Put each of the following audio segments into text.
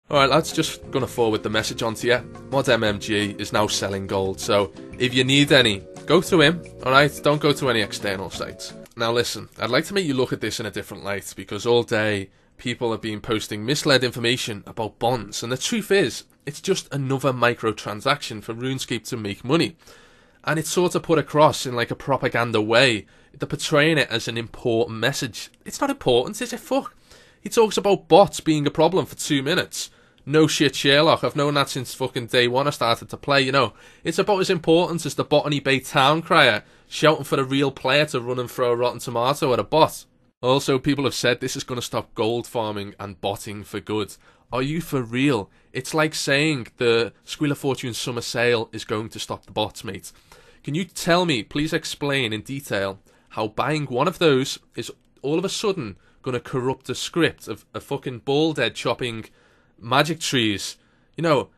Alright lads, just gonna forward the message on to you. Mod MMG is now selling gold, so if you need any, go through him, alright? Don't go to any external sites. Now listen, I'd like to make you look at this in a different light, because all day people have been posting misled information about bonds, and the truth is, it's just another microtransaction for Runescape to make money. And it's sort of put across in like a propaganda way. They're portraying it as an important message. It's not important, is it? Fuck. He talks about bots being a problem for 2 minutes. No shit, Sherlock. I've known that since fucking day one I started to play, you know. It's about as important as the Botany Bay town crier shouting for a real player to run and throw a rotten tomato at a bot. Also, people have said this is going to stop gold farming and botting for good. Are you for real? It's like saying the Squeal of Fortune summer sale is going to stop the bots, mate. Can you tell me, please explain in detail, how buying one of those is all of a sudden going to corrupt the script of a fucking bald head chopping magic trees? You know,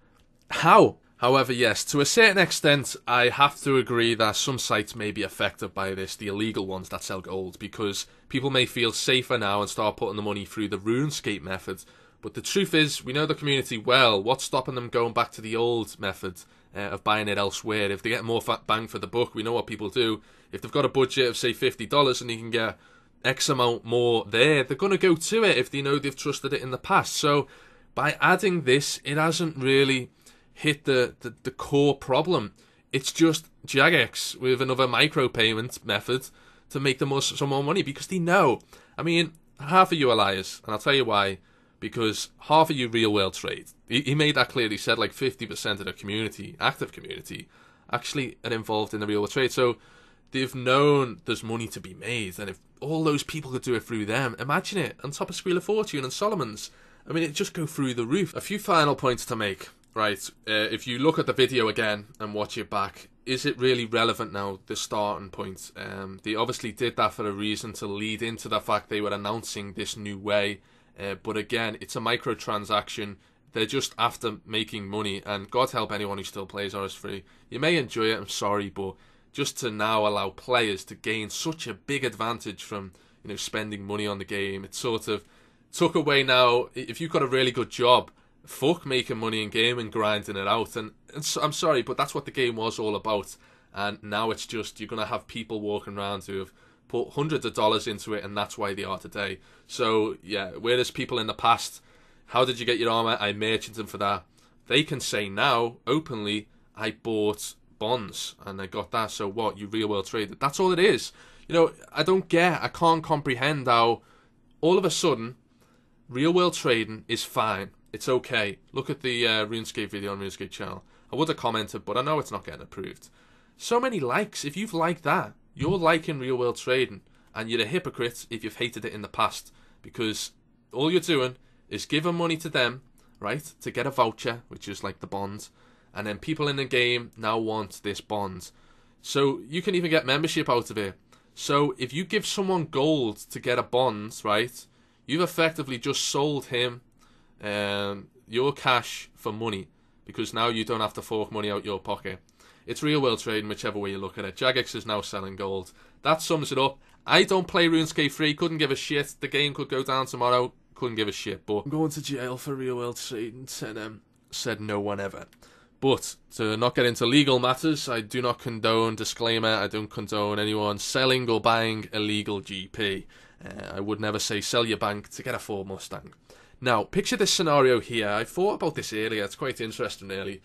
how? However, yes, to a certain extent, I have to agree that some sites may be affected by this, the illegal ones that sell gold, because people may feel safer now and start putting the money through the Runescape method. But the truth is, we know the community well. What's stopping them going back to the old method of buying it elsewhere? If they get more bang for the buck, we know what people do. If they've got a budget of, say, $50 and you can get X amount more there, they're going to go to it if they know they've trusted it in the past. So by adding this, it hasn't really hit the core problem. It's just Jagex with another micropayment method to make them some more money, because they know. I mean, half of you are liars, and I'll tell you why. Because half of you real world trade. He made that clear. He said like 50% of the community, active community, actually are involved in the real world trade. So they've known there's money to be made, and if all those people could do it through them, imagine it on top of Squeal of Fortune and Solomon's. I mean, it'd just go through the roof. A few final points to make, right? If you look at the video again and watch it back, is it really relevant now, the starting point? They obviously did that for a reason, to lead into the fact they were announcing this new way. But again, it's a microtransaction. They're just after making money, and God help anyone who still plays RS3. You may enjoy it, I'm sorry, but just to now allow players to gain such a big advantage from, you know, spending money on the game, it sort of took away now. If you've got a really good job, fuck making money in game and grinding it out. And so, I'm sorry, but that's what the game was all about. And now it's just, you're going to have people walking around who have put hundreds of dollars into it, and that's why they are today. So yeah, whereas people in the past, how did you get your armor? I merchanted them for that. They can say now openly, I bought bonds and I got that. So what? You real world traded. That's all it is. You know, I can't comprehend how all of a sudden real world trading is fine. It's okay. Look at the RuneScape video on RuneScape channel. I would have commented, but I know it's not getting approved. So many likes. If you've liked that, you're liking real world trading, and you're a hypocrite if you've hated it in the past, because all you're doing is giving money to them, right, to get a voucher, which is like the bond, and then people in the game now want this bond. So you can even get membership out of it. So if you give someone gold to get a bond, right, you've effectively just sold him your cash for money, because now you don't have to fork money out your pocket. It's real world trading, whichever way you look at it. Jagex is now selling gold. That sums it up. I don't play RuneScape 3, couldn't give a shit. The game could go down tomorrow, couldn't give a shit. But I'm going to jail for real world trading, said no one ever. But to not get into legal matters, I do not condone, disclaimer, I don't condone anyone selling or buying illegal GP. I would never say sell your bank to get a Ford Mustang. Now, picture this scenario here. I thought about this earlier. It's quite interesting, really.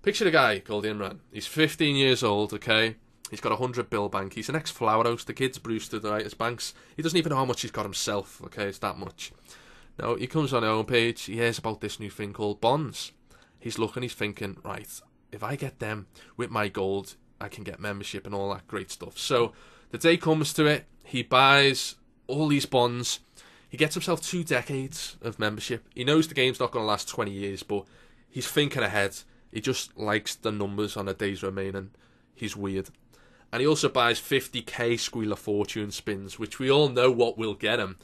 Picture a guy called Imran. He's 15 years old, okay? He's got a 100 bill bank. He's an ex-flower house. The kid's Brewster, right? His banks. He doesn't even know how much he's got himself, okay? It's that much. Now, he comes on our homepage. He hears about this new thing called bonds. He's looking, he's thinking, right, if I get them with my gold, I can get membership and all that great stuff. So, the day comes to it. He buys all these bonds. He gets himself 2 decades of membership. He knows the game's not going to last 20 years, but he's thinking ahead. He just likes the numbers on the days remaining. He's weird. And he also buys 50k Squeal of Fortune spins, which we all know what will get him.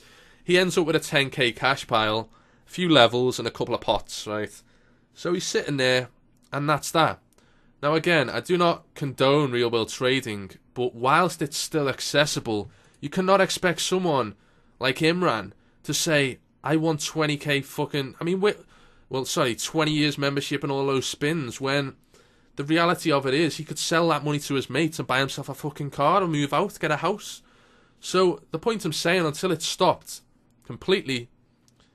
He ends up with a 10k cash pile, a few levels, and a couple of pots, right? So he's sitting there, and that's that. Now again, I do not condone real world trading, but whilst it's still accessible, you cannot expect someone like Imran to say, I want 20k fucking... I mean, well, sorry, 20 years membership and all those spins, when the reality of it is he could sell that money to his mates and buy himself a fucking car and move out, get a house. So the point I'm saying, until it's stopped completely,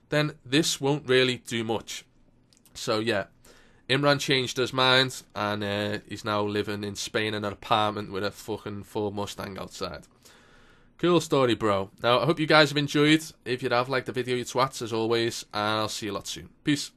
then this won't really do much. So yeah, Imran changed his mind, and he's now living in Spain in an apartment with a fucking Ford Mustang outside. Cool story, bro. Now, I hope you guys have enjoyed. If you have, like the video, you twats, as always, and I'll see you lot soon. Peace.